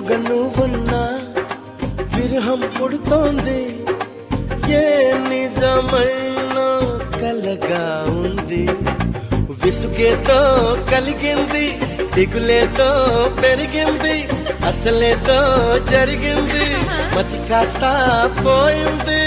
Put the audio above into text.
ఎదురుగా నువ్వున్నా విరహం పుడుతోంది, ఏ నిజమైన కలగా ఉంది. విసుగేతో కలిగింది, దిగులేతో పెరిగింది, అసలేతో జరిగింది, మతి కాస్త పోయింది.